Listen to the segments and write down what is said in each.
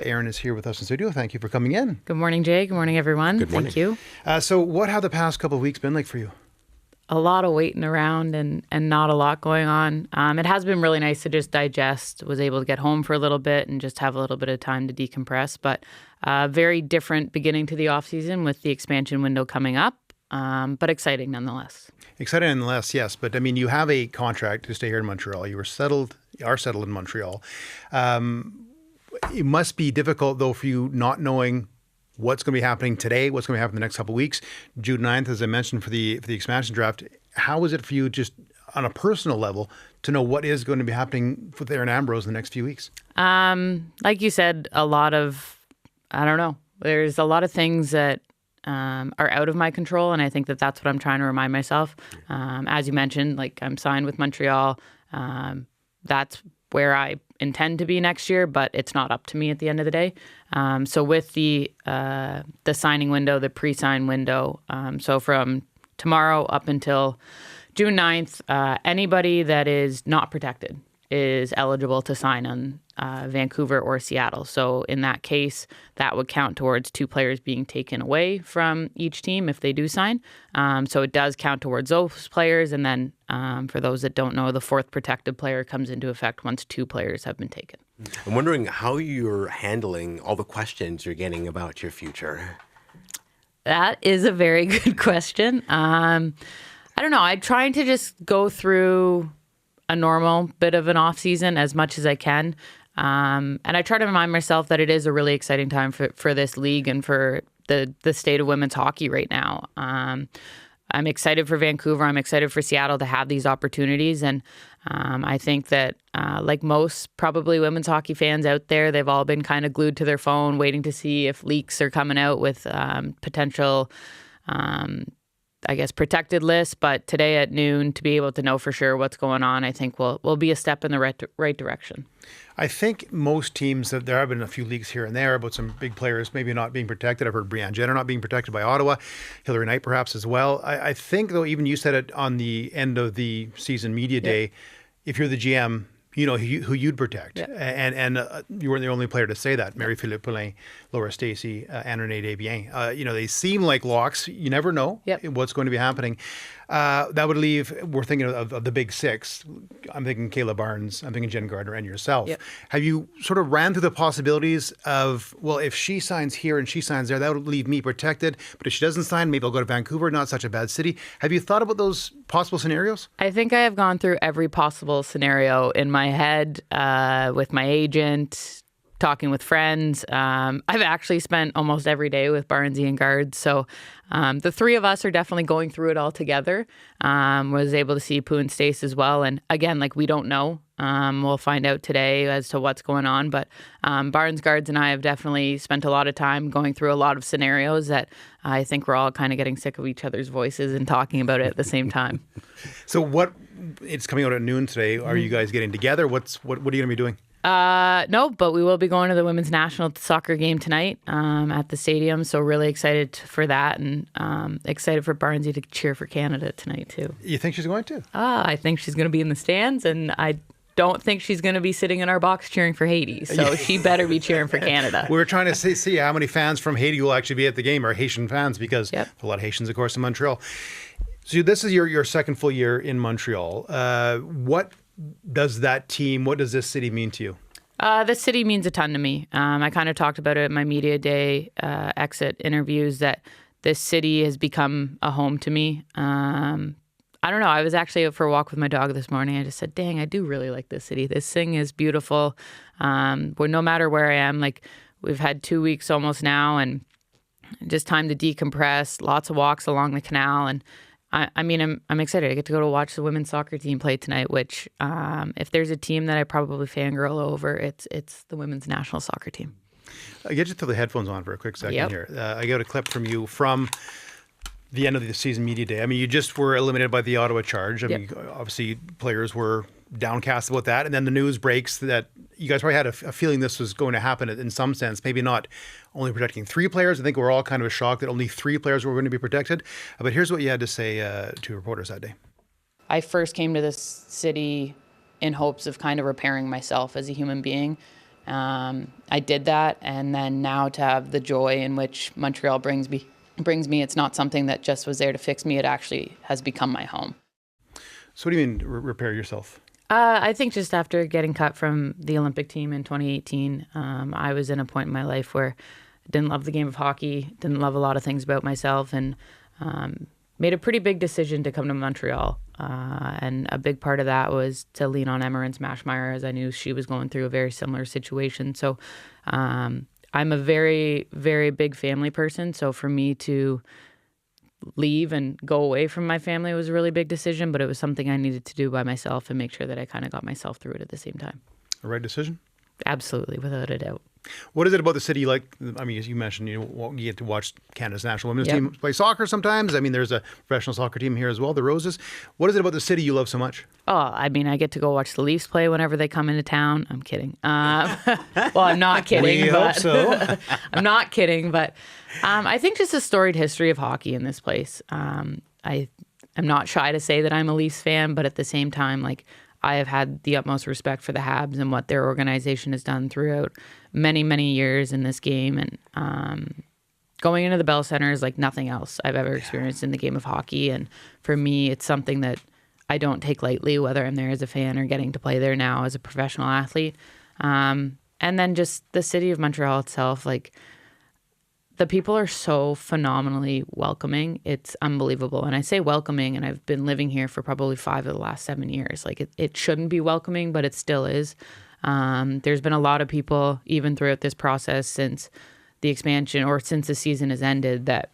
Erin is here with us in studio. Thank you for coming in. Good morning, Jay. Good morning, everyone. Good morning. Thank you. So what have the past couple of weeks been like for you? A lot of waiting around and not a lot going on. It has been really nice to just digest. Was able to get home for a little bit and just have a little bit of time to decompress. But very different beginning to the off season with the expansion window coming up, but exciting nonetheless. Exciting nonetheless, yes. But I mean, you have a contract to stay here in Montreal. You are settled in Montreal. It must be difficult, though, for you not knowing what's going to be happening today, what's going to happen in the next couple of weeks. June 9th, as I mentioned, for the expansion draft. How is it for you just on a personal level to know what is going to be happening with Erin Ambrose in the next few weeks? Like you said, I don't know. There's a lot of things that are out of my control, and I think that that's what I'm trying to remind myself. As you mentioned, like I'm signed with Montreal. That's where I intend to be next year, but it's not up to me at the end of the day. So with the signing window, the pre-sign window, so from tomorrow up until June 9th, anybody that is not protected is eligible to sign on Vancouver or Seattle. So in that case, that would count towards 2 players being taken away from each team if they do sign. So it does count towards those players. And then for those that don't know, the 4th protected player comes into effect once 2 players have been taken. I'm wondering how you're handling all the questions you're getting about your future. That is a very good question. I don't know. I'm trying to just go through a normal bit of an off season as much as I can. And I try to remind myself that it is a really exciting time for this league and for the state of women's hockey right now. I'm excited for Vancouver. I'm excited for Seattle to have these opportunities. And I think that like most probably women's hockey fans out there, they've all been kind of glued to their phone waiting to see if leaks are coming out with potential protected list, but today at noon, to be able to know for sure what's going on, I think will be a step in the right direction. I think most teams, there have been a few leaks here and there about some big players maybe not being protected. I've heard Brianne Jenner not being protected by Ottawa, Hillary Knight perhaps as well. I think, though, even you said it on the end of the season media day, if you're the GM, you know who you'd protect. Yeah. And you weren't the only player to say that. Marie-Philippe Poulin, Laura Stacey, Anne-Renee Desbiens. They seem like locks. You never know what's going to be happening. That would leave, we're thinking of the big 6. I'm thinking Kayla Barnes, I'm thinking Jen Gardner, and yourself. Yep. Have you sort of ran through the possibilities of, well, if she signs here and she signs there, that would leave me protected. But if she doesn't sign, maybe I'll go to Vancouver, not such a bad city. Have you thought about those possible scenarios? I think I have gone through every possible scenario in my head with my agent, talking with friends. I've actually spent almost every day with Barnesy and Guards. So the 3 of us are definitely going through it all together. Was able to see Pooh and Stace as well. And again, like we don't know. We'll find out today as to what's going on. But Barnes, Guards, and I have definitely spent a lot of time going through a lot of scenarios that I think we're all kind of getting sick of each other's voices and talking about it at the same time. So it's coming out at noon today. Are you guys getting together? What are you going to be doing? No, but we will be going to the women's national soccer game tonight at the stadium. So really excited for that, and excited for Barnesy to cheer for Canada tonight too. You think she's going to? I think she's going to be in the stands, and I don't think she's going to be sitting in our box cheering for Haiti. So she better be cheering for Canada. We were trying to see how many fans from Haiti will actually be at the game, or Haitian fans, because a lot of Haitians, of course, in Montreal. So this is your second full year in Montreal. What does this city mean to you? The city means a ton to me. I kind of talked about it in my media day exit interviews that this city has become a home to me. I don't know. I was actually out for a walk with my dog this morning. I just said, dang, I do really like this city. This thing is beautiful. Where no matter where I am, like we've had 2 weeks almost now, and just time to decompress, lots of walks along the canal. And I'm excited. I get to go to watch the women's soccer team play tonight, which if there's a team that I probably fangirl over, it's the women's national soccer team. I get you to throw the headphones on for a quick second here. I got a clip from you from the end of the season media day. I mean, you just were eliminated by the Ottawa Charge. I mean, obviously players were downcast about that. And then the news breaks that you guys probably had a feeling this was going to happen in some sense, maybe not only protecting 3 players. I think we're all kind of shocked that only 3 players were going to be protected. But here's what you had to say to reporters that day. I first came to this city in hopes of kind of repairing myself as a human being. I did that, and then now to have the joy in which Montreal brings me, it's not something that just was there to fix me. It actually has become my home. So what do you mean repair yourself? I think just after getting cut from the Olympic team in 2018, I was in a point in my life where I didn't love the game of hockey, didn't love a lot of things about myself, and made a pretty big decision to come to Montreal. And a big part of that was to lean on Emma Smashmeyer, as I knew she was going through a very similar situation. So I'm a very, very big family person. So for me to leave and go away from my family was a really big decision, but it was something I needed to do by myself and make sure that I kind of got myself through it at the same time. A right decision? Absolutely, without a doubt. What is it about the city you like? I mean, as you mentioned, you get to watch Canada's national women's team play soccer sometimes. I mean, there's a professional soccer team here as well, the Roses. What is it about the city you love so much? Oh, I mean, I get to go watch the Leafs play whenever they come into town. I'm kidding. Well, I'm not kidding. We hope so. I'm not kidding, but I think just a storied history of hockey in this place. I'm not shy to say that I'm a Leafs fan, but at the same time, like, I have had the utmost respect for the Habs and what their organization has done throughout many, many years in this game. And going into the Bell Center is like nothing else I've ever experienced in the game of hockey. And for me, it's something that I don't take lightly, whether I'm there as a fan or getting to play there now as a professional athlete. And then just the city of Montreal itself, like, the people are so phenomenally welcoming. It's unbelievable. And I say welcoming, and I've been living here for probably 5 of the last 7 years. Like, it shouldn't be welcoming, but it still is. There's been a lot of people, even throughout this process since the expansion or since the season has ended, that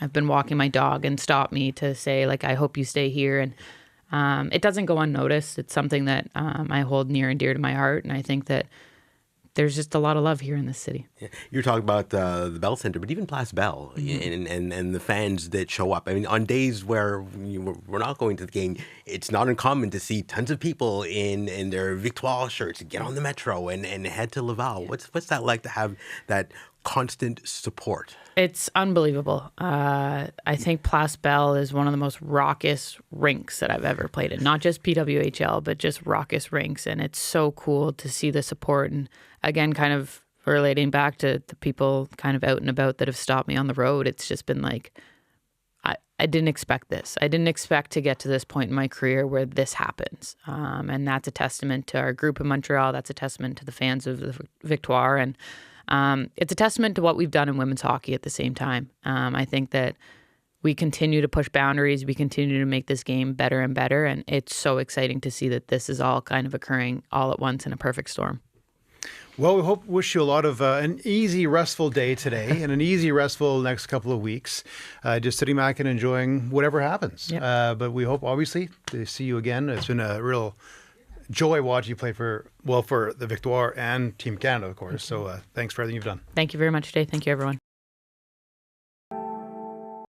I've been walking my dog and stopped me to say, like, I hope you stay here. And it doesn't go unnoticed. It's something that I hold near and dear to my heart. And I think that there's just a lot of love here in this city. Yeah. You're talking about the Bell Center, but even Place Bell and the fans that show up. I mean, on days where we're not going to the game, it's not uncommon to see tons of people in their Victoire shirts get on the metro and head to Laval. Yeah. What's that like to have that constant support? It's unbelievable. I think Place Bell is one of the most raucous rinks that I've ever played in. Not just PWHL, but just raucous rinks. And it's so cool to see the support. And again, kind of relating back to the people kind of out and about that have stopped me on the road, it's just been like, I didn't expect this. I didn't expect to get to this point in my career where this happens. And that's a testament to our group in Montreal. That's a testament to the fans of the Victoire. And it's a testament to what we've done in women's hockey at the same time. I think that we continue to push boundaries. We continue to make this game better and better. And it's so exciting to see that this is all kind of occurring all at once in a perfect storm. Well, we wish you a lot of an easy, restful day today and an easy, restful next couple of weeks. Just sitting back and enjoying whatever happens. Yep. But we hope, obviously, to see you again. It's been a real joy watching you play for the Victoire and Team Canada, of course. So thanks for everything you've done. Thank you very much, Jay. Thank you, everyone.